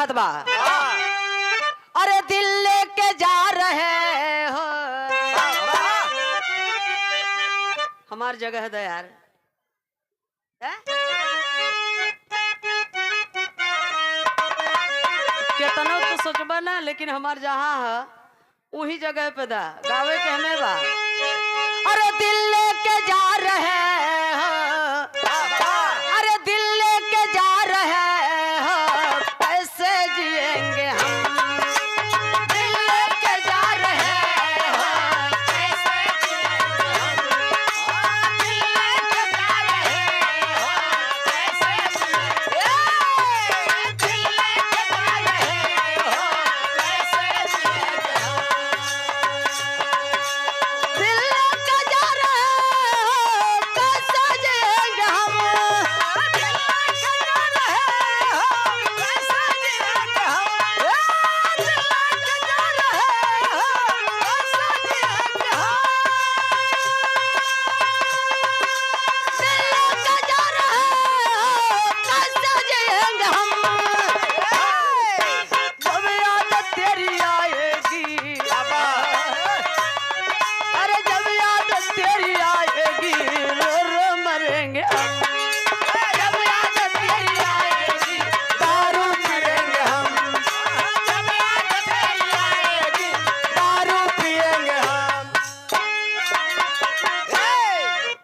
कहत बा, अरे दिल लेके जा रहे हो। हमार जगह है यार, कितना तो सोचबा ना, लेकिन हमार जहाँ है वही जगह पे दा गावे के हमें बा। अरे दिल लेके जा रहे हो, अरे दिल लेके जा रहे हो, कैसे जिएंगे हम। दिल लेके जा रहे हो, कैसे जिएंगे हम। दिल लेके जा रहे हो, कैसे जिएंगे। दिल लेके जा रहे हो, कैसे जिएंगे हम। दिल लेके जा रहे हो, कैसे जिएंगे हम। दिल लेके जा रहे हो, कैसे जिएंगे हम। दिल लेके जा रहे हो, कैसे जिएंगे हम। दिल लेके जा रहे हो, कैसे जिएंगे हम। जब याद तेरी आएगी, अरे जब याद तेरी आएगी, रो रो मरेंगे हम। जब याद तेरी आएगी, दारू पिएंगे हम। जब याद तेरी आएगी, दारू पिएंगे हम।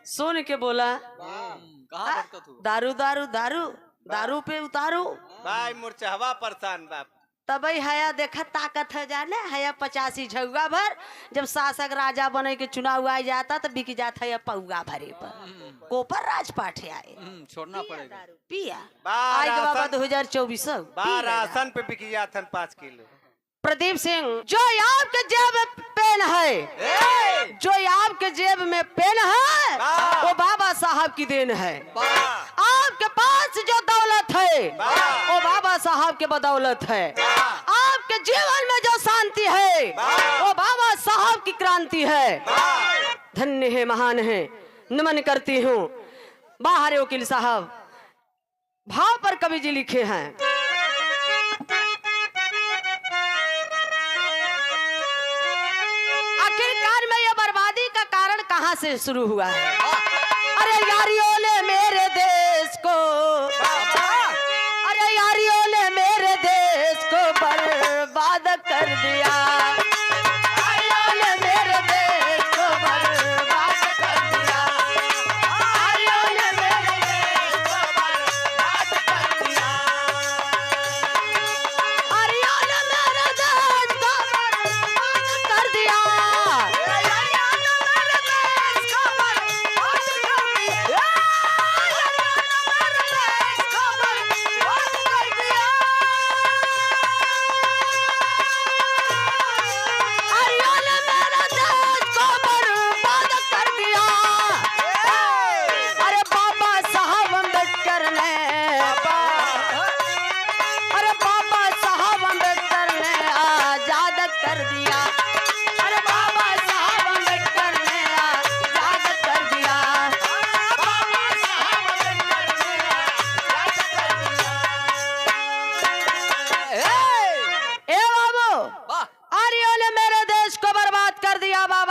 सुन के बोला, कहाँ भटका तू? दारू दारू दारू दारू पे उतारू। भाई मुरचहवा परेशान बाप। तबई हया देखा ताकत है जाने, हया 85 झुआ भर। जब शासक राजा बने के चुनाव आ जाता तो बिक जाता है पौगा भरे पर। कोपर राजपाट आए छोड़ना पड़ेगा। पिया बार आए के बाबा आसन- 2024 बार आसन पे बिकी जाथन 5 किलो। प्रदीप सिंह, जो आपके जेब में पेन है, जो आपके जेब में पेन है, वो बाबा साहब की देन है। आपके पास जो दौलत है, वो बाबा साहब के बदौलत है। आपके जीवन में जो शांति है, वो बाबा साहब की क्रांति है। धन्य है, महान है, नमन करती हूँ। बाहर वकील साहब भाव पर कवि जी लिखे हैं, आखिरकार में ये बर्बादी का कारण कहाँ से शुरू हुआ है। अरे यारियों ने मेरे देश को, अरे यारियों ने मेरे देश को बर्बाद कर दिया। यारियों ने मेरे देश को बर्बाद कर दिया। यारियों ने मेरे देश को बर्बाद कर दिया। यारियों ने मेरे देश को बर्बाद कर दिया। यारियों ने मेरे देश को बर्बाद कर दिया।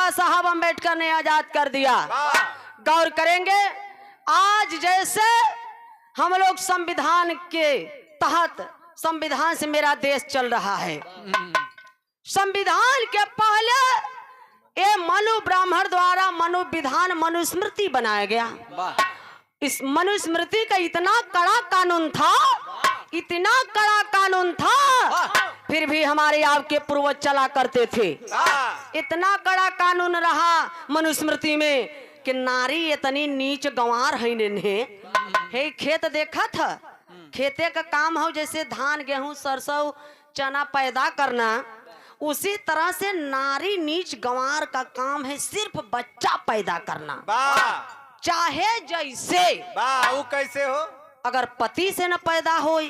साहब अम्बेडकर ने आजाद कर दिया। गौर करेंगे, आज जैसे हम लोग संविधान के तहत, संविधान से मेरा देश चल रहा है। संविधान के पहले ये मनु ब्राह्मण द्वारा मनु विधान मनुस्मृति बनाया गया। इस मनुस्मृति का इतना कड़ा कानून था, इतना कड़ा कानून था, फिर भी हमारे आपके पूर्वज चला करते थे। इतना कड़ा कानून रहा मनुस्मृति में कि नारी इतनी नीच गंवार है ने। हे खेत देखा था, खेते का काम हो जैसे धान गेहूं सरसों चना पैदा करना, उसी तरह से नारी नीच गंवार का काम है सिर्फ बच्चा पैदा करना। चाहे जैसे वो कैसे हो, अगर पति से न पैदा होई,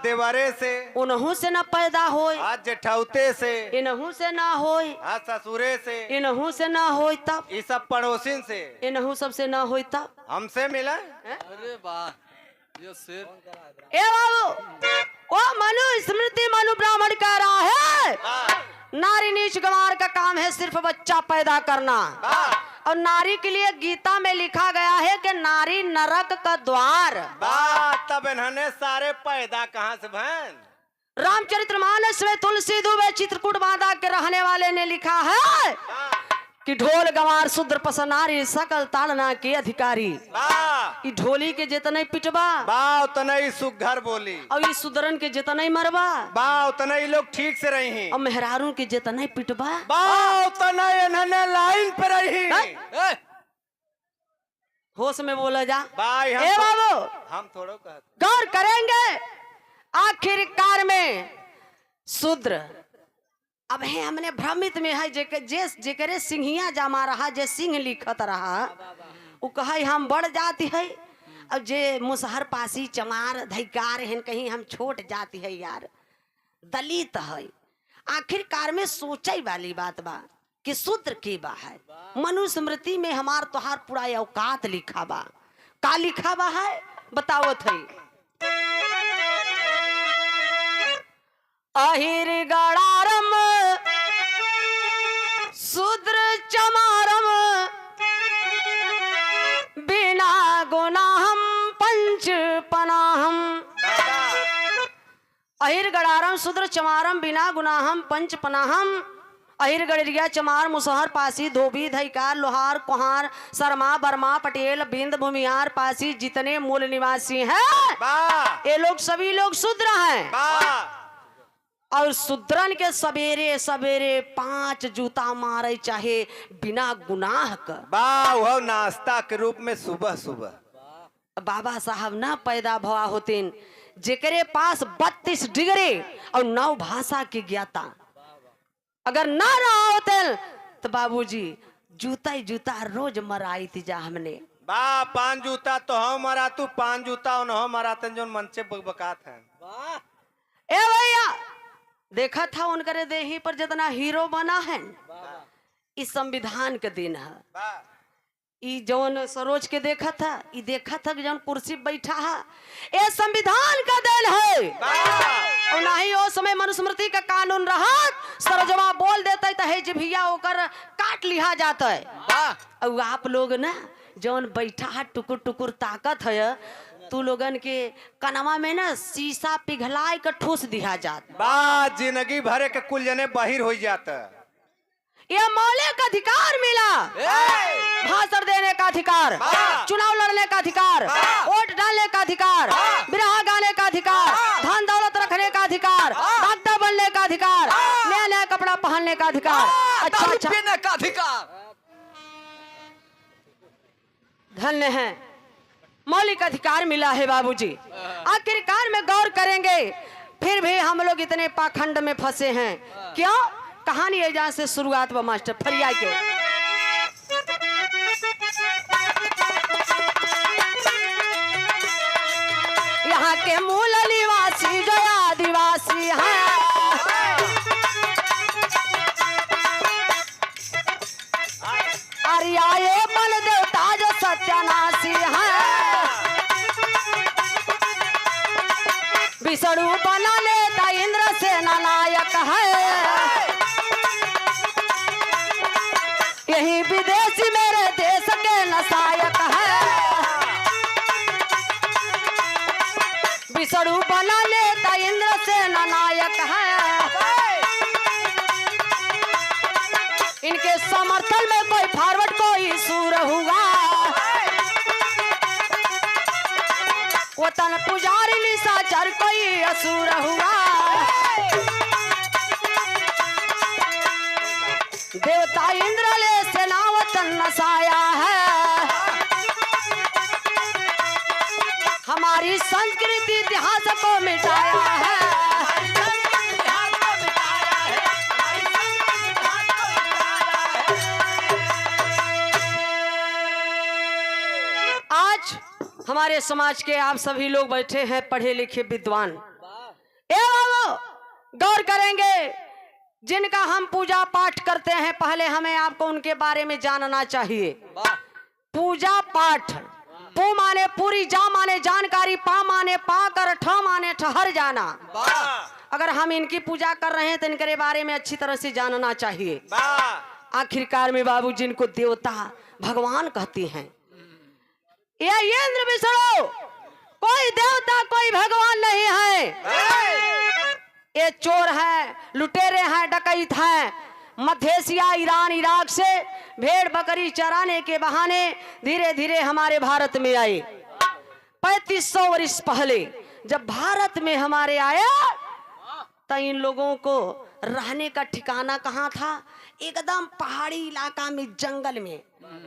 देवरे से, उनहू से न पैदा होई, जेठौते से, इनहू से ना होई, ससुरे से, इनहू से ना होई, तब ये सब पड़ोसिन से, इनहू सबसे ना होई, तब हमसे मिला। अरे वाह, ये शेर। ए बाबू वो मनु स्मृति मनु ब्राह्मण कह रहा है वाह नारी नीच गंवार का काम है सिर्फ बच्चा पैदा करना। वाह और नारी के लिए गीता में लिखा गया है कि नारी नरक का द्वार। वाह, तब इन्होंने सारे पैदा कहाँ से बहन? रामचरितमानस में तुलसी दुबे चित्रकूट बांधा के रहने वाले ने लिखा है कि ढोल गंवार शूद्र पसनारी सकल ताड़ना के अधिकारी। वाह ई ढोली के जितने पिटबा वाह उतना ही सुघर बोली, और ई सुदरन के जितने मरबा वाह उतना ही लोग ठीक से रही हैं, और मेहरारू के जितने पिटबा वाह उतना ही इन्होंने लाइन पे रही। ए, होश में बोला जा। भाई ए बाबू हम थोड़ा कहते गौर करेंगे आखिरकार में शूद्र अब है हमने भ्रमित में है जेकरे सिंहिया जमा रहा जे सिंह लिखत रहा वो कहे हम बढ़ जाती है। अब जे मुसहर पासी चमार धैकार हैं कहीं हम छोट जाती है यार दलित है। आखिरकार में सोचे वाली बात बा कि शूद्र के बा है। मनुस्मृति में हमार तोहार पूरा औकात लिखा बा। का लिखा बा है बताओ थई। अहिर गड़ारम शूद्र चमारम बिना गुनाहम पंच पनाहम। अहिर गड़ारम शूद्र चमारम बिना गुनाहम पंच पनाहम। अहिर गड़रिया चमार मुसहर पासी धोबी धैकार लोहार कुहार शर्मा बर्मा पटेल बिंद भूमिहार पासी जितने मूल निवासी हैं वाह ये लोग सभी लोग शूद्र हैं। वाह और शूद्रन के सवेरे सवेरे 5 जूता मारे चाहे बिना गुनाह का। वाह वह नाश्ता के रूप में सुबह सुबह बाबा साहब ना पैदा भवा होतीन जेकरे पास 32 डिग्री और 9 भाषा के ज्ञाता अगर ना रहा होते तो बाबूजी जूता ही जूता रोज मराई थी जा हमने। वाह 5 जूता तो हम मरा तू 5 जूता उन्हों मराते जो मनचे बकात हैं। ए भैया देखा था उनकरे देही पर जितना हीरो बना है इस संविधान के दिन है। वाह ई जौन सरोज के देखा था ई देखा था कि जौन कुर्सी बैठा है ये संविधान का देन है। वाह और ना ही उस समय मनुस्मृति का कानून रहा सरोजवा बोल देते तो है जिभिया होकर काट लिया जाता है। वाह और आप लोग ना जौन बैठा है टुकुर टुकुर ताकत है तू लोगन के कनवा में ना शीशा पिघलाए कर ठूस दिया जाता। वाह जिंदगी भरे के कुल जने बाहिर हो जाता। ये मौलिक अधिकार मिला भाषण देने का अधिकार चुनाव लड़ने का अधिकार वोट डालने का अधिकार बिरहा गाने का अधिकार धन दौलत रखने का अधिकार डॉक्टर बनने का अधिकार नया नया कपड़ा पहनने का अधिकार अच्छा दारू अच्छा पीने का अधिकार। धन्य है मौलिक अधिकार मिला है बाबूजी। आखिरकार में गौर करेंगे फिर भी हम लोग इतने पाखंड में फंसे हैं क्यों। कहानी एजा से शुरुआत बा मास्टर फरिया के। यहाँ के मूल निवासी जो आदिवासी हैं आर्याए बल देवता जो सत्यानाशी हैं विष्णु बना लेता इंद्र सेना नायक है। यही विदेशी मेरे देश के नायक है। विष्णु बना लेता इंद्र सेना नायक है। इनके समर्थन में कोई फॉरवर्ड कोई सूर हुआ वतन पुजारी निशाचर कोई असुर हुआ। देवता इंद्र ले सेना वतन नसाया है। हमारी संस्कृति इतिहास को मिटाया है। आज हमारे समाज के आप सभी लोग बैठे हैं पढ़े लिखे विद्वान। ए बाबू गौर करेंगे जिनका हम पूजा पाठ करते हैं पहले हमें आपको उनके बारे में जानना चाहिए। वाह पूजा पाठ पू माने पूरी, जा माने जानकारी, पा माने पाकर, ठ माने ठहर जाना। अगर हम इनकी पूजा कर रहे हैं तो इनके बारे में अच्छी तरह से जानना चाहिए। आखिरकार में बाबू जिनको देवता भगवान कहती हैं, ये इंद्र विष्णु कोई देवता कोई भगवान नहीं है। ये चोर है, लुटेरे हैं, डकैत हैं। मध्य एशिया, ईरान, इराक से भेड़ बकरी चराने के बहाने धीरे धीरे हमारे भारत में आए। 3500 वर्ष पहले जब भारत में हमारे आया तो इन लोगों को रहने का ठिकाना कहाँ था? एकदम पहाड़ी इलाका में, जंगल में,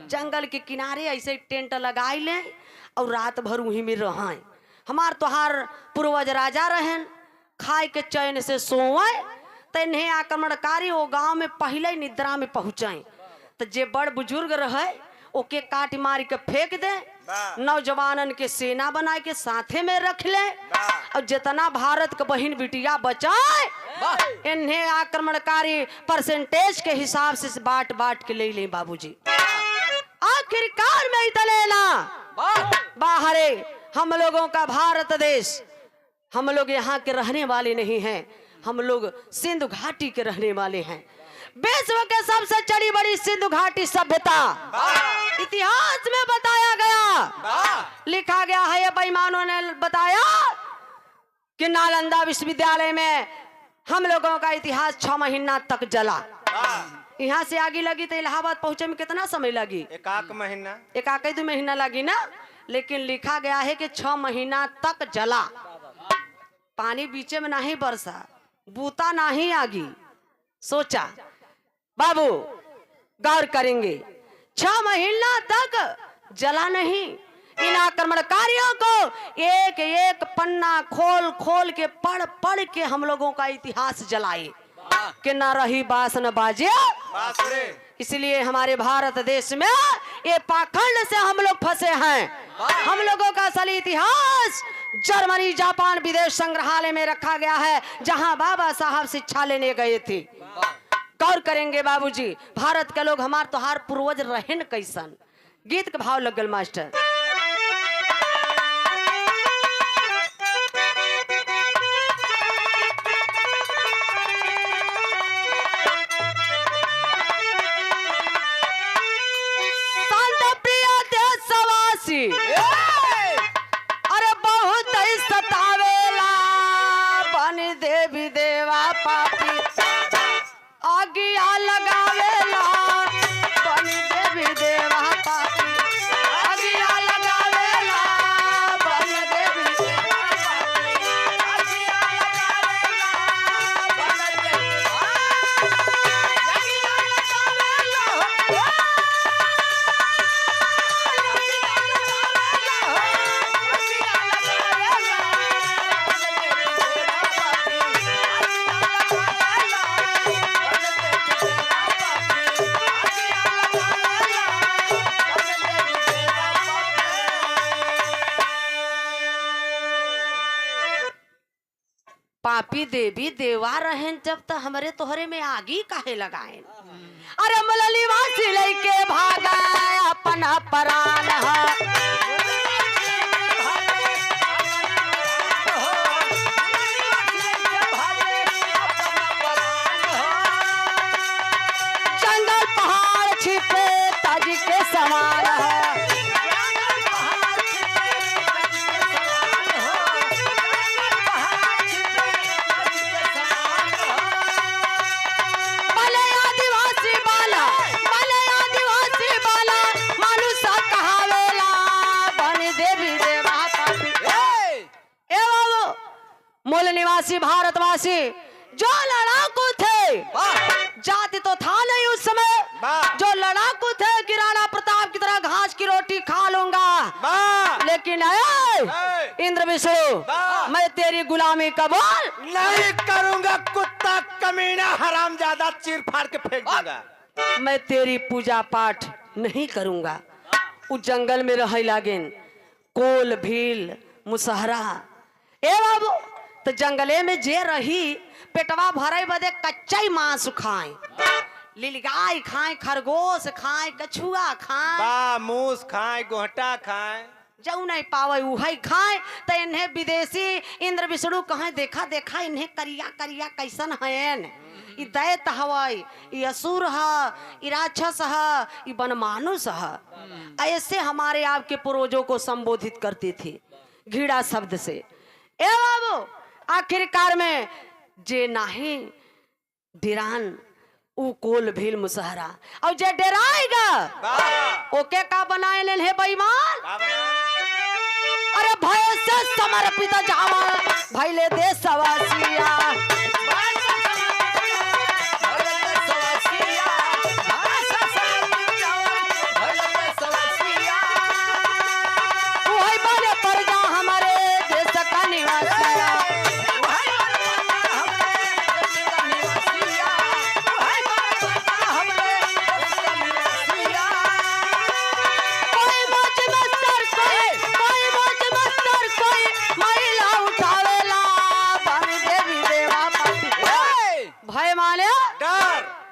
जंगल के किनारे ऐसे टेंट लगाई ले और रात भर वहीं में रहें। हमार तोहार पूर्वज राजा रहन, खाए के चैन से सोए तो इन्हें आक्रमणकारी वो गांव में पहले ही निद्रा में पहुंचाए। तो जे बड़ बुजुर्ग रहे ओके काट मार के फेंक दे, नौजवानन के सेना बना के साथे में रख ले और जितना भारत के बहन बिटिया बचाए इन्हें आक्रमणकारी परसेंटेज के हिसाब से बाट बाट के ले ले बाबूजी। आखिरकार में इतने ना बाहरे हम लोगों का भारत देश, हम लोग यहाँ के रहने वाले नहीं हैं, हम लोग सिंधु घाटी के रहने वाले हैं। विश्व के सबसे चढ़ी बड़ी सिंधु घाटी सभ्यता इतिहास में बताया गया, लिखा गया है। ये बेईमानों ने बताया कि नालंदा विश्वविद्यालय में हम लोगों का इतिहास 6 महीना तक जला। यहाँ से आगे लगी तो इलाहाबाद पहुंचे में कितना समय लगी? 1 महीना, 1-2 महीना लगी ना। लेकिन लिखा गया है कि 6 महीना तक जला। पानी बीचे में नहीं बरसा, बूता नहीं आगी। सोचा बाबू, गौर करेंगे, 6 महीना तक जला नहीं। इन आक्रमणकारियों को एक एक पन्ना खोल खोल के पढ़ पढ़ के हम लोगों का इतिहास जलाए कि न रही बास न बाजे। इसलिए हमारे भारत देश में ये पाखंड से हम लोग फंसे हैं। हम लोगों का असली इतिहास जर्मनी, जापान विदेश संग्रहालय में रखा गया है, जहां बाबा साहब शिक्षा लेने गए थे। गौर करेंगे बाबूजी, भारत के लोग हमार तोहार पूर्वज रहन कैसन। गीत का भाव लगल मास्टर। अरे बहुत ही सतावेला बन देवी देवा पापी, आगिया लगावेला बन देवी देवा पापी, आगिया लगावेला बन देवी देवा पापी, आगिया लगावेला बन देवी पापी देवी देवा रहन जब तक हमारे तोहरे में आगी काहे लगाए। अरे मलली वासी लेके भागा अपना परान जंगल पहाड़ छिपे ताज के समान है। मूल निवासी भारतवासी जो लड़ाकू थे, जाति तो था नहीं उस समय, जो लड़ाकू थे कि राणा प्रताप की तरह घास की रोटी खा लूंगा, लेकिन इंद्र विष्णु मैं तेरी गुलामी कबूल नहीं करूंगा। कुत्ता कमीना हरामजादा चीर फाड़ के फेंक दूंगा। मैं तेरी पूजा पाठ नहीं करूंगा। उस जंगल में रह लागेन कोल भील मुसहरा। ए बाबू तो जंगले में जे रही पेटवा भरे बदे कच्चा ही मांस खाए, लिलगाय खाए, खरगोश खाए, कछुआ खाए, मूस खाए, गोहटा खाए। जऊ नहीं पावे उहई खाए। तो इन्हें विदेशी इंद्र विष्णु कहे देखा देखा इन्हें करिया करिया कैसन हैं, ई दैत हवई, ई असुर ह, ई राक्षस ह, ई बनमानुष ह। ऐसे हमारे आपके पूर्वजों को संबोधित करते थे घृणा शब्द से। ए बाबू आखिरकार में जे नाही डिरान उ कोल भील मुसहरा और जे डराएगा ओके का बनाए ले है बेईमान। अरे भय से समर्पित जावा भैले देशवासिया, वही बने प्रजा हमारे देश का निवासिया।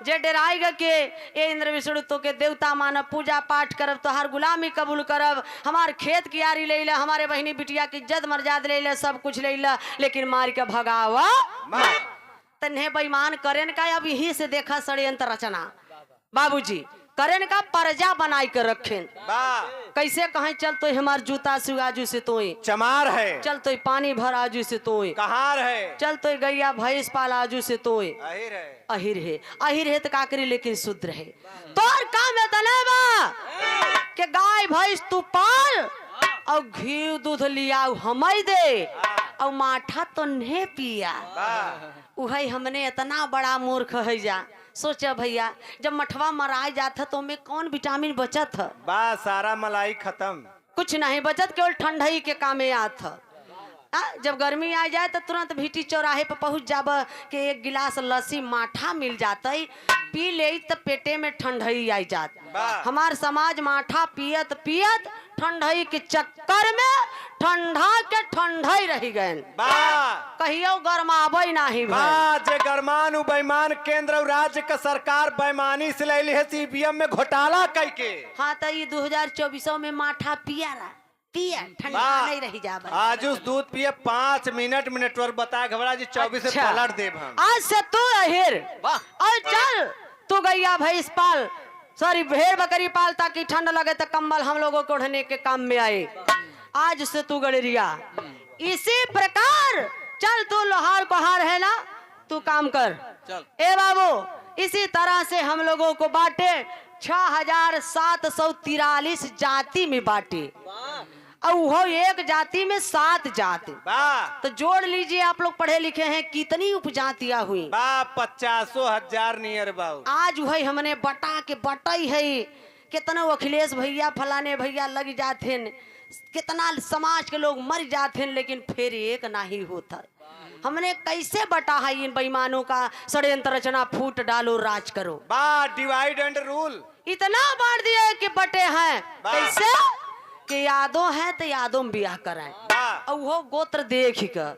जे डराएगा के ए इंद्र विष्णु तो के देवता मानव पूजा पाठ करब तोहार गुलामी कबूल करब, हमार खेत कियारी ले ला, हमारे बहनी बिटिया की इज्जत मर्यादा ले ला, सब कुछ ले ला, लेकिन मार के भगावा तन्हे बेईमान करेन का। अब यही से देखा षड्यंत्र रचना बाबूजी करेन का परजा बनाई कर रखें। कैसे कहें चल तो हमार जूता सुगाजू से तोई चमार है, चल तो पानी भर आजू से तोई कहार है, चल तो गैया भैंस पाल आजू से तोई अहिर है, अहिर है तो का करी लेकिन शुद्र है। तोर काम है तनेबा के गाय भैंस तू पाल और घी दूध लिया हमई दे और माठा तो नहीं पिया। उहई हमने इतना बड़ा मूर्ख है जा। सोचा भैया जब मठवा मराई जाता तो में कौन विटामिन बचत है? बस सारा मलाई खत्म, कुछ नहीं बचत, केवल ठंडई के कामे आत है। जब गर्मी आ जाए तो तुरंत भीटी चौराहे पर पहुंच जाब के एक गिलास लस्सी माठा मिल जाता पी ले तो पेटे में ठंडई आई जात। हमार समाज माठा पियत पियत ठंडई के चक्कर में ठंडा के ठंडई रह गए, कहियो गरमाबई नहीं जे गरमान उ बेईमान केंद्र और राज्य का सरकार बेईमानी से ले ली है सीबीएम में घोटाला करके। हाँ तो ये 2024 में माठा पिया ठंडा नहीं रही जा। आज उस दूध पिए 5 मिनट और बताया घबरा जी 24 से पलट देव हम। आज से तू अहिर और चल तू गैया भैंस पाल, सॉरी भेड़ बकरी पाल ताकि ठंड लगे तो कंबल हम लोगों को ओढ़ने के काम में आए। आज से तू गड़रिया इसी प्रकार चल तू लोहार कोहार है ना तू काम कर चल। ए बाबू इसी तरह से हम लोगों को बांटे 6743 जाति में बांटे और वो एक जाति में 7 जाति। तो जोड़ लीजिए आप लोग पढ़े लिखे हैं कितनी उपजातियां हुई? 50,000 नियर बाबू। आज वही हमने बटा के बटाई है, कितना अखिलेश भैया फलाने भैया लग जाते, कितना समाज के लोग मर जाते, लेकिन फिर एक नहीं होता। हमने कैसे बटा है इन बेईमानों का षड्यंत्र रचना, फूट डालो राज करो, डिवाइड एंड रूल इतना बांट दिया है कि बटे हैं कैसे कि यादों है तो यादों में ब्याह कराएं और वो गोत्र देख कर,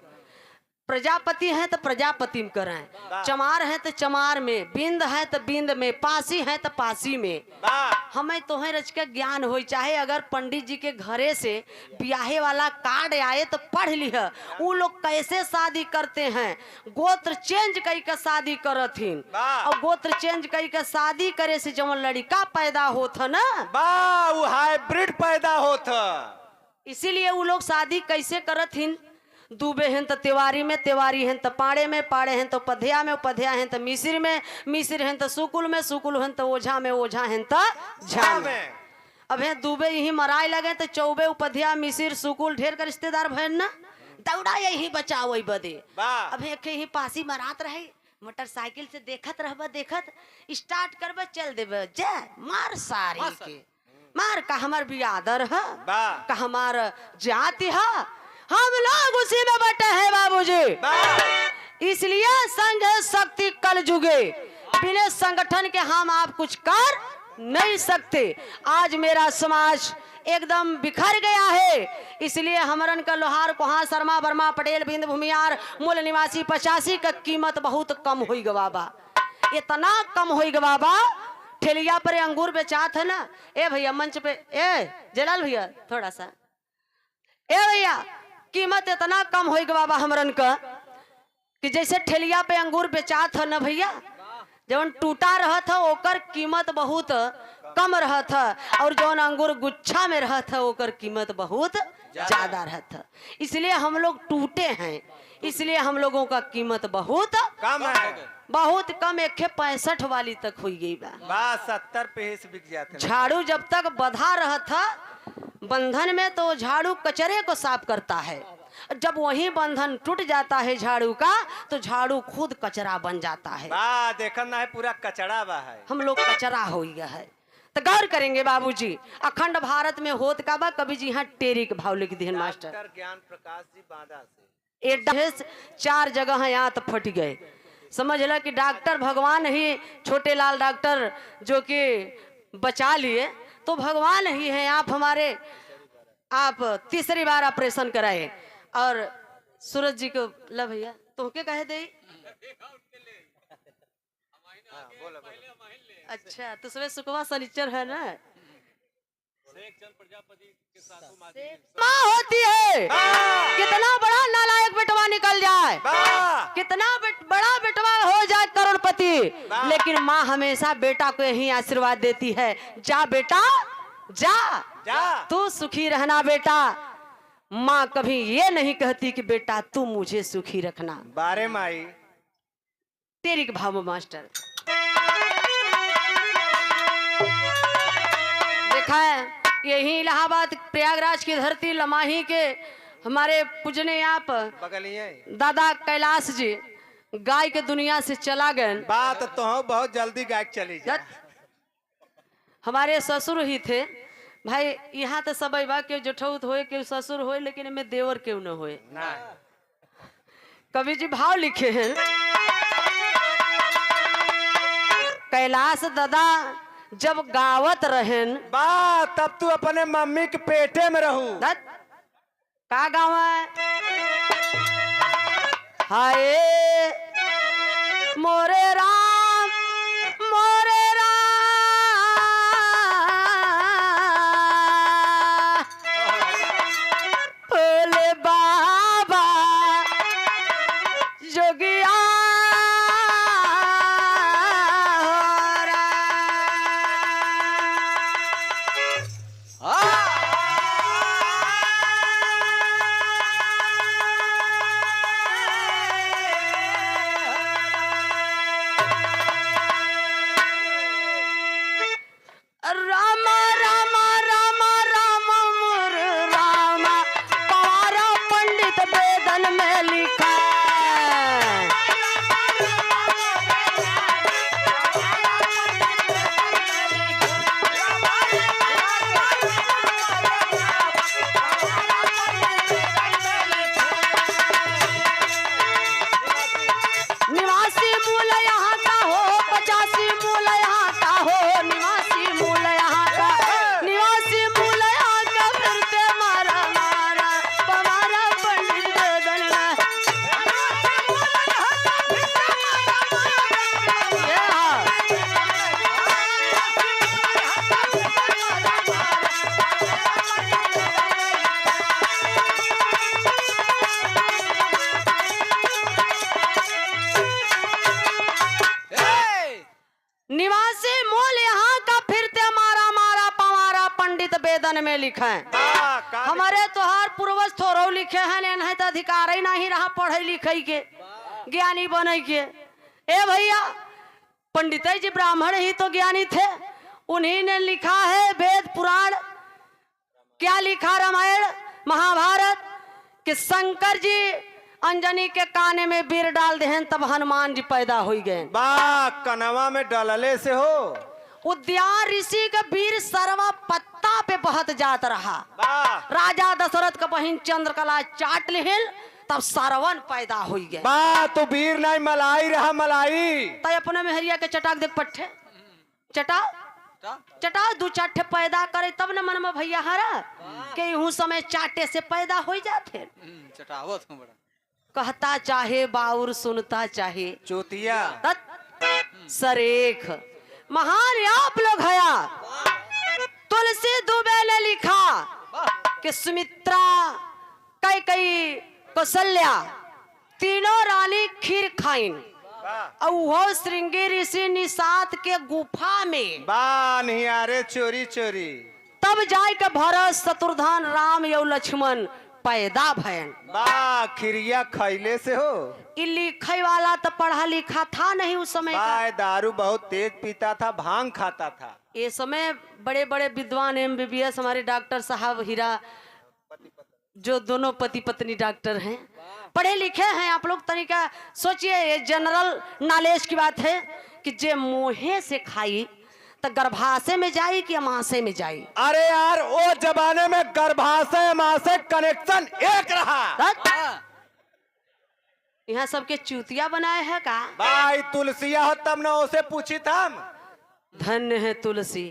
प्रजापति है तो प्रजापति में कराएं, चमार है तो चमार में, बिंद है तो बिंद में, पासी है तो पासी में। हमें तोहे रच के ज्ञान हो, चाहे अगर पंडित जी के घरे से ब्याहे वाला कार्ड आए तो पढ़ लिह वो लोग कैसे शादी करते हैं, गोत्र चेंज कई का शादी करथिन और गोत्र चेंज कई का शादी करे से जब लड़का पैदा होता ना वो हाइब्रिड पैदा होता, इसीलिए वो लोग शादी कैसे करथिन। दूबे हैं तो तिवारी में, तिवारी हैं तो पाड़े में, पाड़े हैं तो पधिया में, पधिया हैं तो मिसिर में, मिसिर हैं तो सुकुल में, सुकुल हैं तो ओझा में, ओझा हैं तो झा में। अब है दूबे यही मराए लगे तो चौबे उपधिया मिसिर सुकुल ढेर का रिश्तेदार भैन ना दौड़ा यही बचाओ बदे। अब यही पासी मरात रहे, मोटरसाइकिल से देखत रहब, देखत स्टार्ट करब चल देब जय मार सारी के मार का हमार बियादर है का हमार जाति है, हम लोग उसी में बटे हैं बाबूजी। इसलिए संघ शक्ति कल जुगे, बिना संगठन के हम आप कुछ कर नहीं सकते। आज मेरा समाज एकदम बिखर गया है, इसलिए हमरन का लोहार कोहार शर्मा वर्मा पटेल बिंद भूमियार मूल निवासी 85 का कीमत बहुत कम हुई गवाबा, इतना कम हुई गवाबा। ठेलिया पर अंगूर बेचात है ना, ए भैया मंच पे ए जलाल भैया थोड़ा सा ए भैया कीमत इतना कम हो गया बाबा हमरन का कि जैसे ठेलिया पे अंगूर बेचात हो न भैया, जवन टूटा रहा था ओकर कीमत बहुत कम रहा था और जवन अंगूर गुच्छा में रहा था ओकर कीमत बहुत ज्यादा रहा था। इसलिए हम लोग टूटे हैं, इसलिए हम लोगों का कीमत बहुत कम है। बहुत कम, 165 वाली तक हुई गई बा। बस 70 पे ही बिक जाते हैं। झाड़ू जब तक बंधा रहा था बंधन में तो झाड़ू कचरे को साफ करता है, जब वही बंधन टूट जाता है झाड़ू का तो झाड़ू खुद कचरा बन जाता है। बा देखन ना है पूरा कचड़ा बा है। हम हम लोग कचरा हो गया है। तो गौर करेंगे बाबूजी, अखंड भारत में होत का बा, कभी जी यहाँ टेरी के भाव लिख दिए मास्टर। डॉक्टर ज्ञान प्रकाश जी बांदा से ये 4 जगह यहाँ तो फट गए। समझ ला कि डॉक्टर भगवान ही, छोटे लाल डॉक्टर जो कि बचा लिए तो भगवान ही हैं आप हमारे। आप तीसरी बार ऑपरेशन कराए और सूरज जी को ला भैया तो के कहे दे। अच्छा तो सुबह सुखवा शनिचर है ना, माँ होती है। कितना बड़ा नालायक बेटवा निकल जाए, कितना बड़ा बेटवा हो जाए करोड़पति, लेकिन माँ हमेशा बेटा को यही आशीर्वाद देती है, जा बेटा जा, तू सुखी रहना बेटा। माँ कभी ये नहीं कहती कि बेटा तू मुझे सुखी रखना। बारे माई तेरी के भाव मास्टर देखा है, यही इलाहाबाद प्रयागराज की धरती लमाही के हमारे पूजने आप बगलिए दादा कैलाश जी गाय के दुनिया से चला गए। बात तो बहुत जल्दी गायक चली जा। हमारे ससुर ही थे भाई, यहाँ तो सब बा के जठौत होए के ससुर होए, लेकिन इनमें देवर क्यों न होए। कवि जी भाव लिखे हैं, कैलाश दादा जब गावत रहन बा तब तू अपने मम्मी के पेटे में रहू। का गाँव है हाय मोरे राम मोरे भोले बाबा जोगिया में लिखे हमारे तोहार पूर्वज थोरो लिखे हैं, नहीं तो अधिकार ही नहीं रहा पढ़े लिखे के ज्ञानी बने के। ए भैया पंडित जी ब्राह्मण ही तो ज्ञानी थे, उन्हीं ने लिखा है वेद पुराण, क्या लिखा रामायण महाभारत कि शंकर जी अंजनी के काने में बीर डाल दे तब हनुमान जी पैदा हो गए। बा कनवा में डालले से हो उद्यान ऋषि का वीर सरवा पत्ता पे बहत जात रहा। राजा दशरथ का बहन चंद्रकला चाट लिहिल तब सरवन पैदा हो गए। बा तो वीर नहीं मलाई रहा मलाई। तय अपने में हरिया के चटाक देख पट्टे चटा चटा दू चाटे पैदा करे तब न मन में भैया हरा के यूं समय चाटे से पैदा हो जाते। चटावत हूं बड़ा कहता चाहे बाउर सुनता चाहे चोतिया सरेख महान आप लोग हया। तुलसी दुबे ने लिखा कि सुमित्रा कैकेयी कौशल्या तीनों रानी खीर खाइन और वो श्रृंगी ऋषि निषाद के गुफा में बा निहारे चोरी चोरी तब जाय के भरत शत्रुघ्न राम और लक्ष्मण पैदा भयन। बा खिरिया खैले से हो। ई लिखे वाला तो पढ़ा लिखा था नहीं उस समय का। बा दारू बहुत तेज पीता था, भांग खाता था। ये समय बड़े बड़े विद्वान MBBS हमारे डॉक्टर साहब हीरा जो दोनों पति पत्नी डॉक्टर हैं, पढ़े लिखे हैं। आप लोग तरीका सोचिए, ये जनरल नॉलेज की बात है कि जे मुँहे से खाई तो गर्भाशय में जाई कि अमाशय में जाई। अरे यार वो जमाने में गर्भाशय माशय कनेक्शन एक रहा। यहाँ सबके चूतिया बनाए है का? भाई तुलसिया हो तब ना उसे पूछी था। धन्य है तुलसी,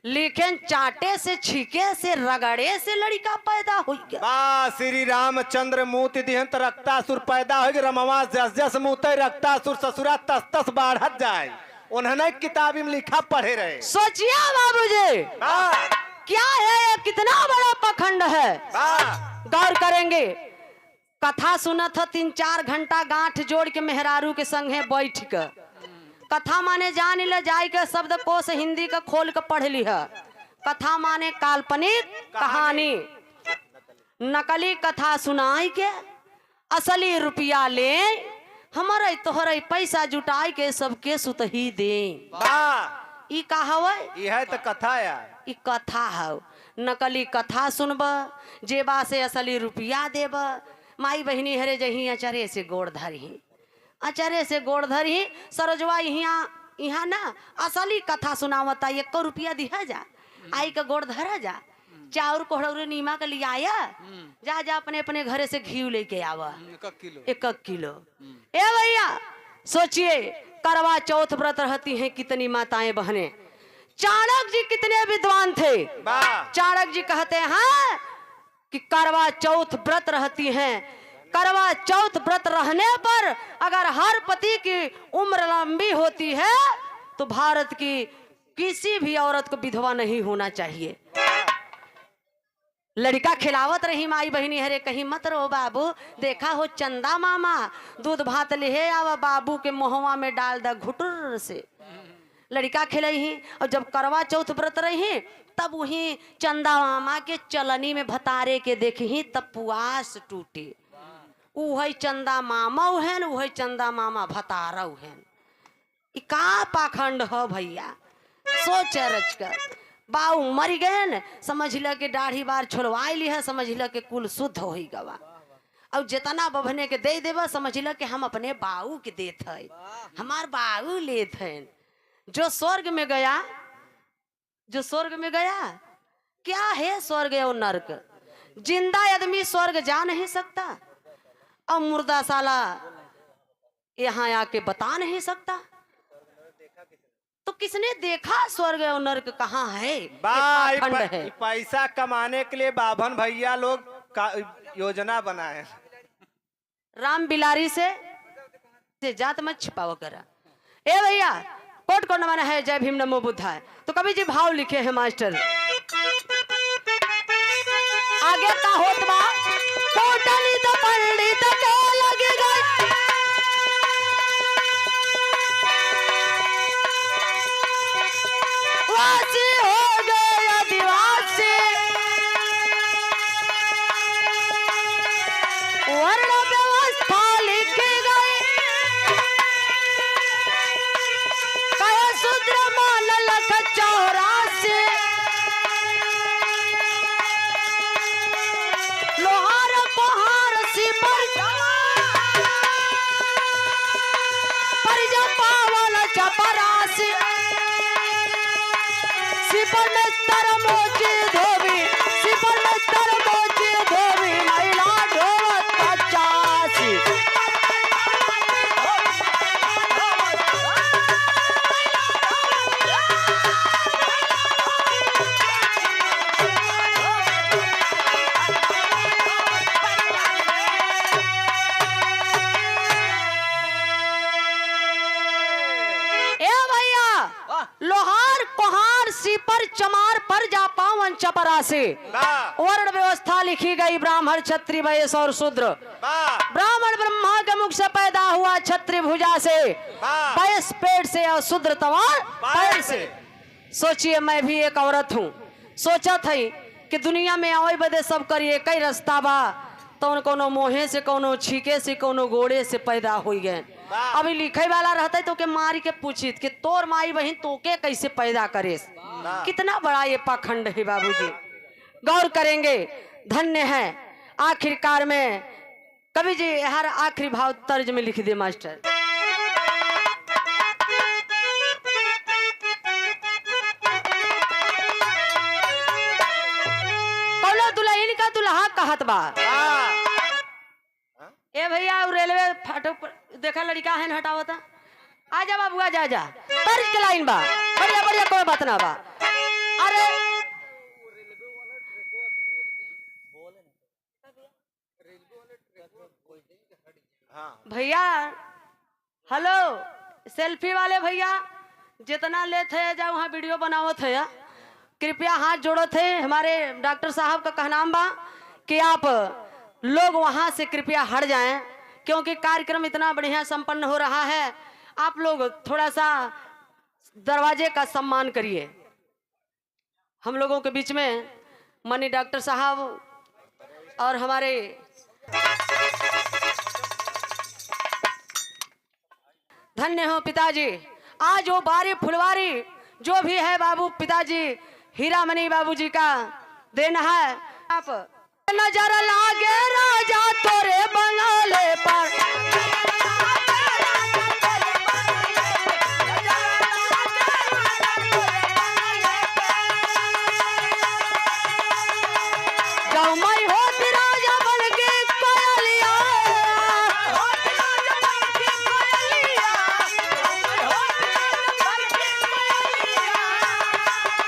लेकिन चाटे से छीके से रगड़े से लड़का पैदा हो गया। बा श्री रामचंद्र मूर्ति दिहंत रक्तासुर पैदा हो गए। रमवा जस जस मुते रक्तासुर ससुरा तस तस बाढ़त जाए। उन्होंने किताबी में लिखा पढ़े रहे। सोचिए बाबूजी, क्या है ये, कितना बड़ा पखंड है। गौर करेंगे, कथा सुना था 3-4 घंटा गांठ जोड़ के मेहरारू के संग है बैठ कर। कथा माने जान ले जाय के शब्द कोश हिंदी का खोल के पढ़ ली है। कथा माने काल्पनिक कहानी, नकली कथा सुनाई के असली रुपया ले, हमारे तोहरे पैसा जुटाई के सबके सुतही दे। ई का हवे? यह तो कथा यार। ई कथा है। नकली कथा सुनब, जेबा से असली रुपया देब। माई बहनी हरे जही अचरे से गोड़ धरही, अचरे से गोड़ धरही। सरोजवा यहाँ ना असली कथा सुनावता, 1 रुपया दिया जा, आई का गोड़ धरा जा, चाउर कोहड़ौरे नीमा के लिए आया, जा जा अपने अपने घरे से घी लेके आवा 1 किलो। ए भैया सोचिए, करवा चौथ व्रत रहती हैं कितनी माताएं बहनें। चाणक्य जी कितने विद्वान थे। चाणक्य जी कहते हैं कि करवा चौथ व्रत रहती हैं। करवा चौथ व्रत रहने पर अगर हर पति की उम्र लंबी होती है तो भारत की किसी भी औरत को विधवा नहीं होना चाहिए। लड़का खिलावत रही माई बहनी हरे, कहीं मत रहो बाबू, देखा हो चंदा मामा दूध भात ले आवा, बाबू के मोहवा में डाल दा घुटुर से। लड़का खिलाई ही, और जब करवा चौथ व्रत रही तब वही चंदा मामा के चलनी में भतारे के देखी तब पुआस टूटे। वही चंदा मामा उहन, वही चंदा मामा भतारा उहन। का पाखंड हो भैया, सोच रच कर। बाऊ मर गए न, समझ ल के दाढ़ी बार छोड़वाई ली है, समझ ल के कुल शुद्ध हो ही गवा। और जितना बभने के दे देवा, समझ ल के हम अपने बाऊ के देत है, हमार बाऊ लेत हैं। जो स्वर्ग में गया, जो स्वर्ग में गया, क्या है स्वर्ग और नर्क? जिंदा आदमी स्वर्ग जा नहीं सकता और मुर्दा साला यहाँ आके बता नहीं सकता। तो किसने देखा स्वर्ग और नर्क कहाँ है? है। पैसा कमाने के लिए बाभन भैया लोग योजना बनाए। राम बिलारी से जात मत छिपाओ करा। ए भैया कोट कोट माना है जय भीम नमो बुद्धाय। तो कवि जी भाव लिखे हैं मास्टर, आगे का होत बा कोटली तो पंडित के लगे गए, वासी हो गए आदिवासी, वर्ण व्यवस्था लिखी गई, कहे शूद्र मान लख 84, लोहार कोहार सिपर पावल चपरासी, सिपर में तर मोची धोबी, सिपर में तर मोची धोबी, महिला ढोवत 85। लोहार कोहार काशी पर चमार पर जा पावन चपरा से वर्ण व्यवस्था लिखी गई ब्राह्मण क्षत्रिय वैश्य और शूद्र। ब्राह्मण ब्रह्मा के मुख से पैदा हुआ, क्षत्रिय भुजा से, वैश्य पेट से और शूद्र तवार पैर से। सोचिए मैं भी एक औरत हूँ, सोचा थी कि दुनिया में आवे बदे सब करिए कई रास्ता बा, तो कोनो मोहे से, कोनो छीके से, कोनो गोड़े से पैदा हो गए। अभी लिखे वाला रहता है तो के मारी के पूछित कि तोर माई बहन तोके कैसे पैदा करे। कितना बड़ा ये पाखंड है बाबूजी, गौर करेंगे। धन्य है आखिरकार में कवि जी हर आखिरी भाव तर्ज में लिख दे मास्टर। कोनो दुल्हन का दुल्हा कहत बा, ए भैया रेलवे फाटक पर देखा लड़का है हटावता, आ जा बाबू आ जा जा, तर्ज के लाइन बा, बढ़िया बढ़िया कोई बात ना बा। अरे भैया हेलो, सेल्फी वाले भैया जितना ले थे जा वहाँ वीडियो बनावत है, कृपया हाथ जोड़ो थे। हमारे डॉक्टर साहब का कहना बा कि आप लोग वहां से कृपया हट जाएं, क्योंकि कार्यक्रम इतना बढ़िया संपन्न हो रहा है। आप लोग थोड़ा सा दरवाजे का सम्मान करिए। हम लोगों के बीच में मनी डॉक्टर साहब और हमारे धन्य हो पिताजी, आज वो बारी फुलवारी जो भी है बाबू पिताजी हीरा मनी बाबूजी का देना है। आप नजर लागे राजा तोरे बंगाले पर, जाऊं मैं होती राजा बन के कोयलिया,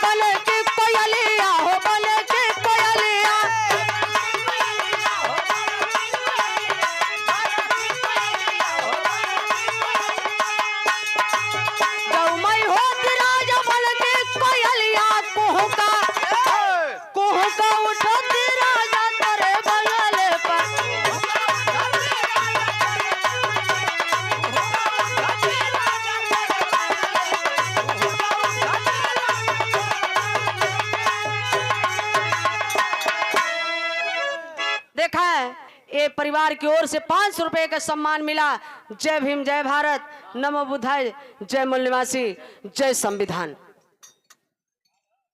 बन के कोयलिया हो, बन के कोयलिया। ये परिवार की ओर से 500 रुपए का सम्मान मिला। जय भीम, जय भारत, नमो बुद्धाय, जय मूल निवासी, जय संविधान।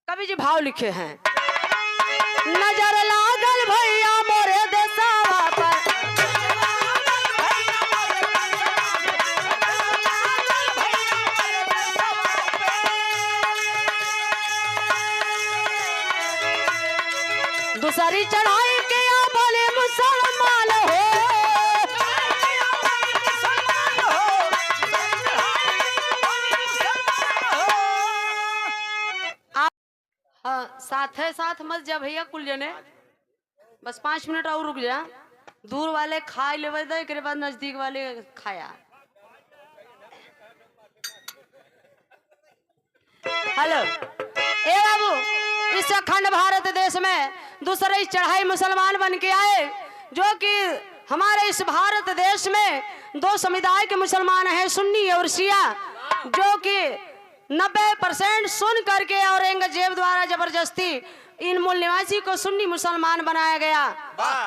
कवि जी भाव लिखे हैं, नजर लागल भैया मोरे देशवा पर, दूसरी चढ़ाई के या बोले मुसलमान हो, हाँ साथ है साथ मत जा भैया कुल जने, बस 5 मिनट और रुक जा। दूर वाले खाए लेवे दे, एक बाद नजदीक वाले खाया। हेलो ए बाबू, इस अखंड भारत देश में दूसरे चढ़ाई मुसलमान बन के आए, जो कि हमारे इस भारत देश में 2 समुदाय के मुसलमान हैं, सुन्नी और शिया, जो कि 90% सुन करके औरंगजेब द्वारा जबरदस्ती इन मूल निवासी को सुन्नी मुसलमान बनाया गया।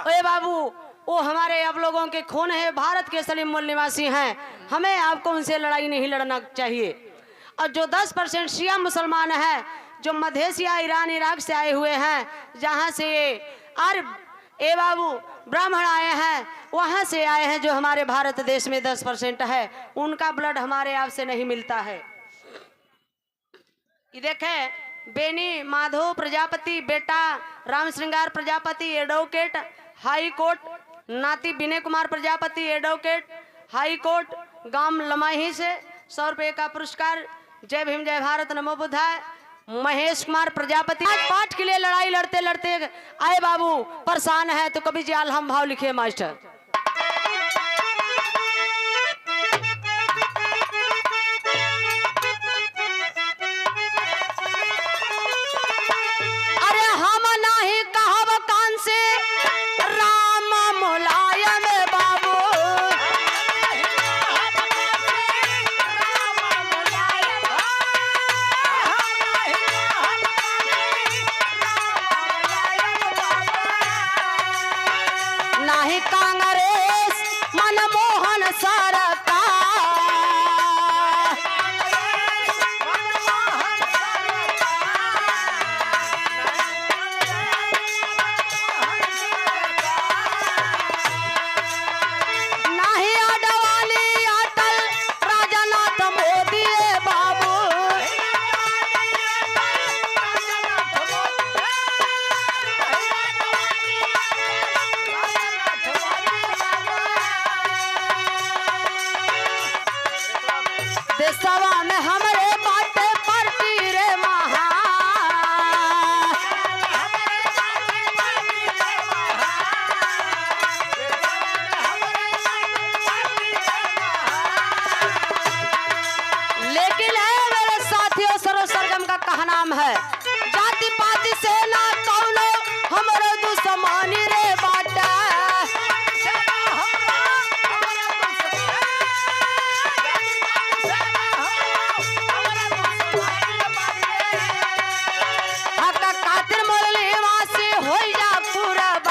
ए बाबू, वो हमारे आप लोगों के खून है, भारत के असली मूल निवासी हैं, हमें आपको उनसे लड़ाई नहीं लड़ना चाहिए। और जो 10% शिया मुसलमान हैं, जो मध्य एशिया, ईरान, इराक से आए हुए हैं, जहाँ से अरब ए बाबू ब्राह्मण आए हैं, वहाँ से आए हैं, जो हमारे भारत देश में 10% है, उनका ब्लड हमारे आप से नहीं मिलता है। ये देखें, बेनी माधव प्रजापति, बेटा राम श्रृंगार प्रजापति, एडवोकेट हाई कोर्ट, नाती विनय कुमार प्रजापति, एडवोकेट हाई कोर्ट, गांव लमाही से 100 रुपये का पुरस्कार। जय भीम, जय भारत, नमो बुद्धाय। महेश कुमार प्रजापति, आज पाठ के लिए लड़ाई लड़ते लड़ते आए बाबू, परेशान है, तो कभी जी आलम भाव लिखे मास्टर। का नाम है जाति पाति से ना कौनो हमरो दुश्मनी रे बाटा। हक खातिर मोरली वासी होई जा कुर्बान।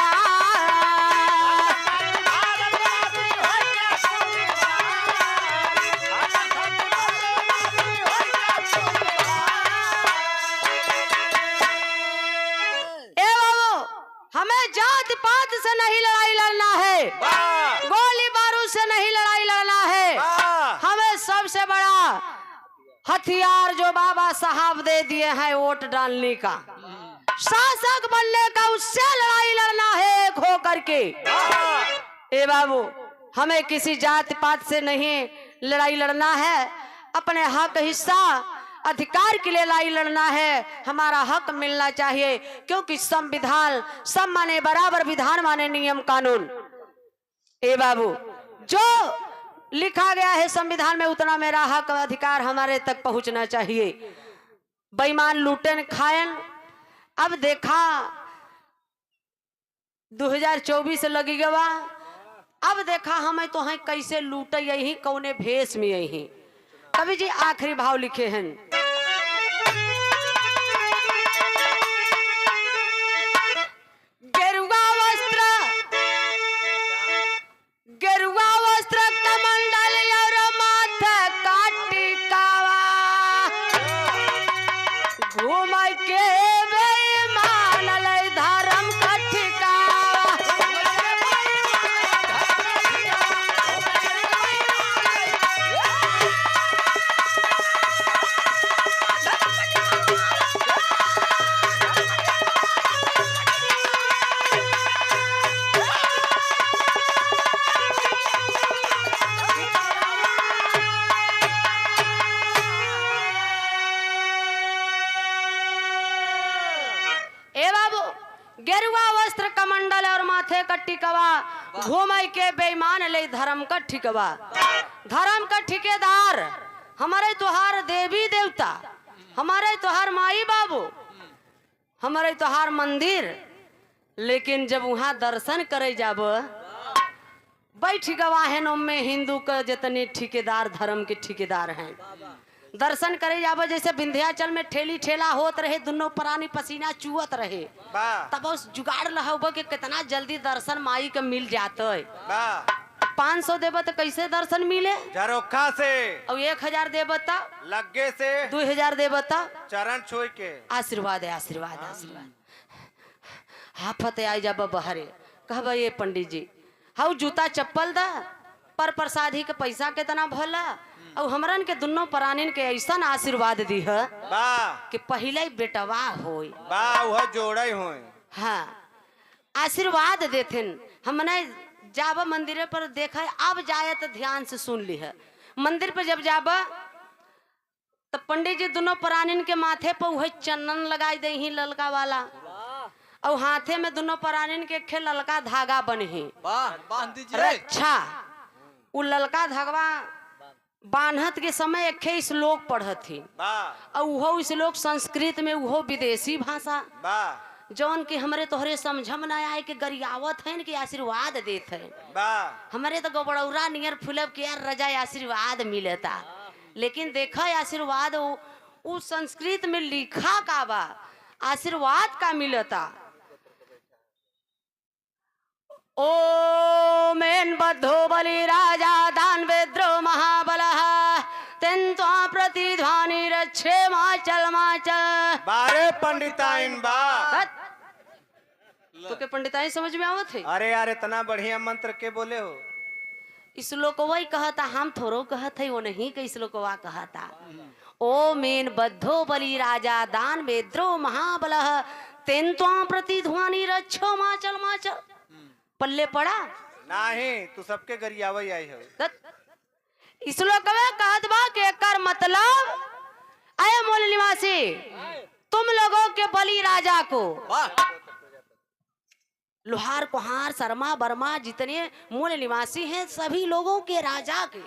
हमें जात पात से नहीं लड़ाई लड़ना है, गोली बारूद से नहीं लड़ाई लड़ना है। हमें सबसे बड़ा हथियार जो बाबा साहब दे दिए हैं वोट डालने का, शासक बनने का, उससे लड़ाई लड़ना है एक हो करके। ए बाबू हमें किसी जात पात से नहीं लड़ाई लड़ना है, अपने हक हिस्सा अधिकार के लिए लड़ाई लड़ना है। हमारा हक मिलना चाहिए क्योंकि संविधान सब माने बराबर, विधान माने नियम कानून। ए बाबू जो लिखा गया है संविधान में उतना मेरा हक अधिकार हमारे तक पहुंचना चाहिए। बेईमान लूटन खायन अब देखा 2024 लगी गवा, अब देखा हमें तो हैं कैसे लूट यही कौने भेष में यही। कवि जी आखिरी भाव लिखे हैं, गेरुआ वस्त्र कमंडल और माथे का टिकावा, घूम के बेईमान लय धर्म का ठिकावा। गेरुआ वस्त्र कमंडल और माथे का टिकवा, घूमय के बेईमान ले धर्म का ठिकवा। धर्म का ठिकेदार हमारे तोहार देवी देवता, हमारे तोहार माई बाबू, हमारे तोहार मंदिर। लेकिन जब वहां दर्शन करे जाब बैठ गवा है नो में हिंदू का जितने ठिकेदार धर्म के ठिकेदार हैं। दर्शन करे जाबो जैसे विंध्याचल में ठेली ठेला होत रहे, दोनों प्राणी पसीना चुअत रहे, तब उस जुगाड़ लहब के कितना जल्दी दर्शन माई के मिल जाते। 500 देव तो कैसे दर्शन मिले, झरोखा से, और 1000 देव तो लगे से, 2000 देव तो चरण छुई के। आशीर्वाद है, आशीर्वाद, आशीर्वाद। हाफत आई जब बहरे कहब ये पंडित जी हाउ जूता चप्पल दा पर प्रसादी के पैसा कितना भला, और हमरन के दोनों प्राणीन के ऐसा आशीर्वाद दी है कि पहले बेटवा होई वह जोड़े होई। हाँ आशीर्वाद देथिन। हमने जाब मंदिर पर देखा, अब जाए तो ध्यान से सुन ली है। मंदिर पर जब जाब तो पंडित जी दोनों प्राणीन के माथे पर वही चंदन लगाई दे ही ललका वाला, और हाथे में दोनों प्राणीन के खे ललका धागा बने बांध दीजिए। अच्छा उ ललका धागवा बांधत के समय एक श्लोक पढ़त थी, और वो श्लोक संस्कृत में, वो विदेशी भाषा जौन की हमरे तोहरे समझम ना आए के गरियावत है कि आशीर्वाद देत है। हमारे तो गोबड़ौरा नियर फुलब के यार रजा आशीर्वाद मिलता, लेकिन देखा आशीर्वाद वो संस्कृत में लिखा का बा, आशीर्वाद का मिलता। ओ मेन बद्धो बलि राजा दान वेद्रो महाबलः तेन्त्वा प्रतिध्वनि रक्षे माचल माचल। बारे पंडिताइन बा तो के पंडिताइन समझ में आवत है? अरे यार इतना बढ़िया मंत्र के बोले हो। इस लोकवा ही कहता, हम थोड़ो कहत है, वो नहीं के इस लोकवा कहता। ओ मेन बद्धो बलि राजा दान वेद्रो महाबलः तेन्त्वा प्रतिध्वनि रक्षो माचल माचल। पल्ले पड़ा नहीं, तू सबके गरियावई आई हो। इस लोग कहत बा के कर मतलब आए मूल निवासी तुम लोगों के बलि राजा को, लोहार कुहार शर्मा बर्मा जितने मूल निवासी हैं सभी लोगों के राजा के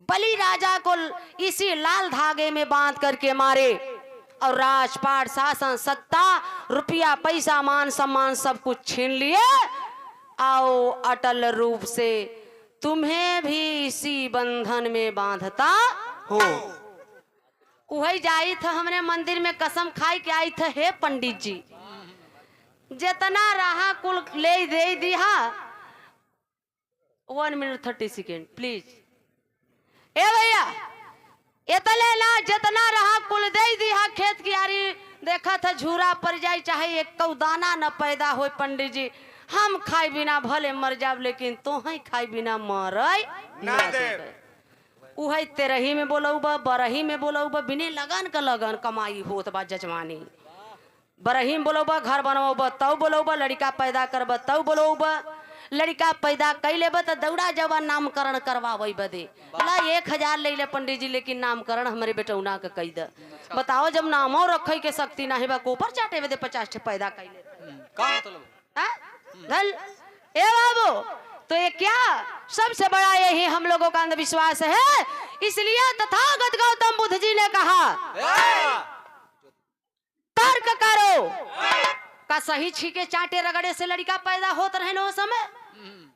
बलि राजा को इसी लाल धागे में बांध करके मारे और राजपाट शासन सत्ता रुपया पैसा मान सम्मान सब कुछ छीन लिए। आओ अटल रूप से तुम्हें भी इसी बंधन में बांधता हो। वही जाई था हमने मंदिर में कसम खाई के आई थे, हे पंडित जी जितना रहा कुल ले दे दिया। 1 मिनट 30 सेकेंड प्लीज। ए भैया इतने ला जितना रहा कुल दे दिया। खेत की यारी देखा था झूरा पड़ जाए चाहे एक दाना न पैदा हो। पंडित जी हम खाई बिना भले मर जाब लेकिन तो ही खाई बिना मर ना दे। उहे तेरही में बोलऊ बा बरही में बोलऊ बा बिने लगन का लगन कमाई होत बा जजमानी। बरही में बोलऊ बा घर बनऊ बा तब बोलऊ बा लड़का पैदा करब तब बोलऊ बा लड़का पैदा कैले बा तो दौड़ा जवान नामकरण करवावे बदे ला 1000 ले ले पंडित जी लेकिन नामकरण हमारे बेटौना का कई द। बताओ जब नामो रखे के शक्ति ना है बा कोपर चाटे बदे 50 ठे पैदा कैले का मतलब धल। ए बाबू तो ये क्या सबसे बड़ा यही हम लोगों का अंधविश्वास है। इसलिए तथागत गौतम बुद्ध जी ने कहा तर्क करो का सही छीके चाटे रगड़े से लड़का पैदा होता रहे ना समय।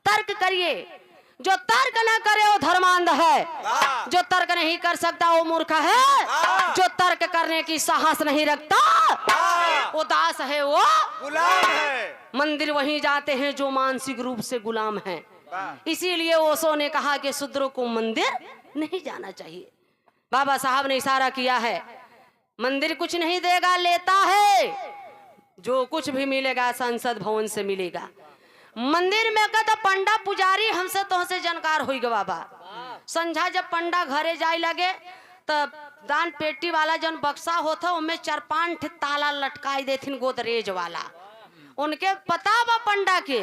तर्क करिए, जो तर्क न करे वो धर्मांध है, जो तर्क नहीं कर सकता वो मूर्ख है, जो तर्क करने की साहस नहीं रखता वो दास है, वो गुलाम है। मंदिर वहीं जाते हैं जो मानसिक रूप से गुलाम हैं। इसीलिए ओशो ने कहा कि शूद्रों को मंदिर नहीं जाना चाहिए। बाबा साहब ने इशारा किया है मंदिर कुछ नहीं देगा, लेता है जो कुछ भी मिलेगा संसद भवन से मिलेगा। मंदिर में कहता पंडा पुजारी हमसे तो से जानकार हो गए बाबा। संझा जब पंडा घरे जाए लगे तब दान पेटी वाला जन बक्सा होता उनमें 4-5 ताला लटकाई देथिन गोदरेज वाला। उनके पता बा पंडा के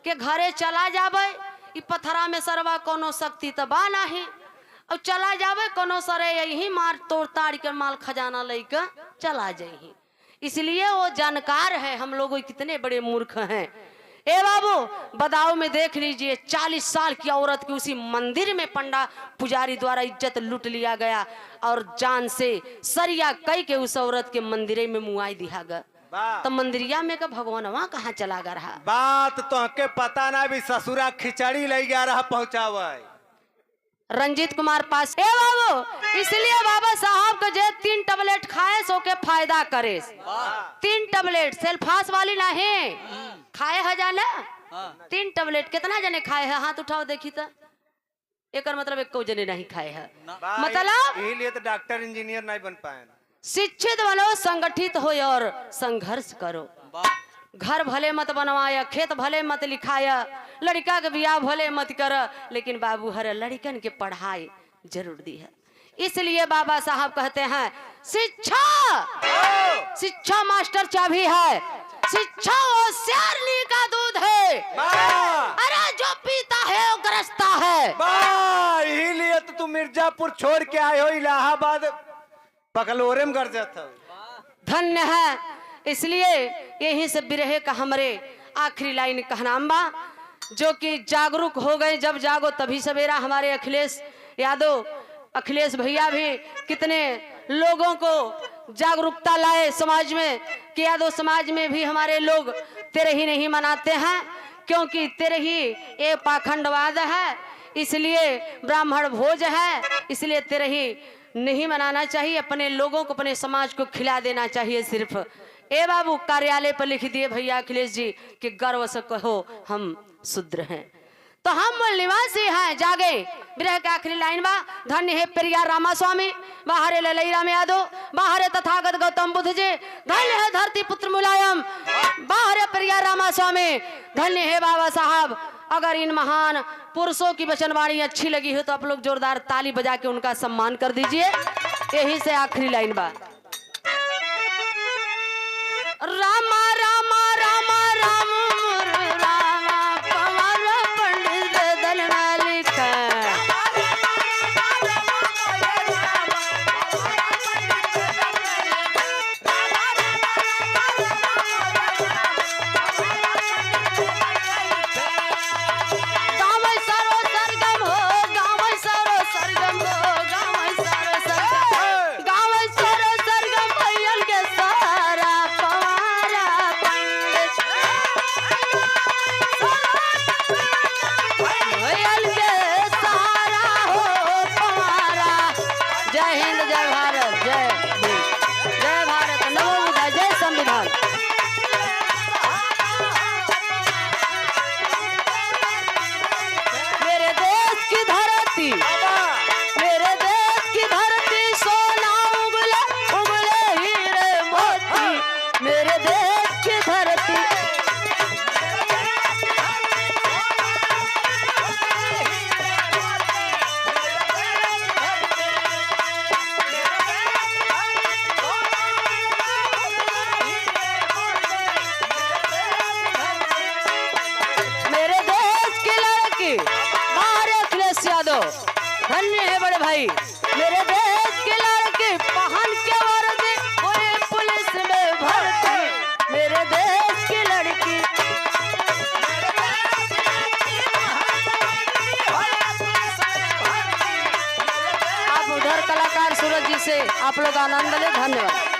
घरे चला जाबे इ पथरा में सरवा कोनो शक्ति तो बा नहीं और चला जाबे कोनो सरे यही मार तोड़ ताड़ के माल खजाना लेकर चला जाही। इसलिए वो जानकार है। हम लोग कितने बड़े मूर्ख हैं। ए बाबू बदाऊ में देख लीजिए 40 साल की औरत की उसी मंदिर में पंडा पुजारी द्वारा इज्जत लूट लिया गया और जान से सरिया कई के उस औरत के मंदिरे में मुआई दिया गया। तो मंदिरिया में का भगवानवा कहाँ चला गया रहा। बात तो के पता ना भी ससुरा खिचड़ी ले गया रहा पहुंचावे रंजीत कुमार पास। ए बाबू इसलिए बाबा साहब का जे 3 टैबलेट खाए सो के फायदा करे। 3 टैबलेट सेल्फास वाली ना है खाए है जाने 3 टैबलेट कितना जने खाए है हाथ उठाओ देखी तो एक मतलब एक जने नहीं खाए है। मतलब इसलिए तो डॉक्टर इंजीनियर नहीं बन पाए। शिक्षित बनो संगठित हो और संघर्ष करो। घर भले मत बनवाया, खेत भले मत लिखाया, लड़का के बियाह भले मत कर, लेकिन बाबू हर लड़कन के पढ़ाई जरूर दी है। इसलिए बाबा साहब कहते हैं शिक्षा मास्टर चाबी है, शिक्षा वो शेरनी का दूध है, अरे जो पीता है वो ग्रसता है। इसलिए तो तुम मिर्जापुर छोड़ के आए हो इलाहाबाद पकलोरे में कर जाता। धन्य है। इसलिए यहीं से बिरहे का हमारे आखिरी लाइन कहनाम बा जो कि जागरूक हो गए जब जागो तभी सवेरा। हमारे अखिलेश यादव अखिलेश भैया भी कितने लोगों को जागरूकता लाए समाज में कि यादव समाज में भी हमारे लोग तेरे ही नहीं मनाते हैं क्योंकि तेरे ही ये पाखंडवाद है, इसलिए ब्राह्मण भोज है, इसलिए तेरे ही नहीं मनाना चाहिए। अपने लोगों को अपने समाज को खिला देना चाहिए सिर्फ। ए बाबू कार्यालय पर लिख दिए भैया अखिलेश जी कि गर्व से कहो हम शूद्र हैं। तो हम मूल निवासी हैं। जागे विरह के आखिरी लाइन बा धन्य है पेरिया रामा स्वामी, बाहर ललई राम यादव, बाहर तथागत गौतम बुद्ध जी, धन्य है धरती पुत्र मुलायम, बाहर पेरिया रामा स्वामी, धन्य है बाबा साहब। अगर इन महान पुरुषों की वचनवाणी अच्छी लगी हो तो आप लोग जोरदार ताली बजा के उनका सम्मान कर दीजिए। यही से आखिरी लाइन बा रामा रामा रामा राम रामा कमर पंडित दल में लिखा सरगम भैयल के धन्य है बड़े भाई। मेरे देश की लड़की पहन के वर्दी हुई पुलिस में भर्ती। मेरे देश की लड़की आप उधर कलाकार सूरज जी से आप लोग आनंद ले। धन्यवाद।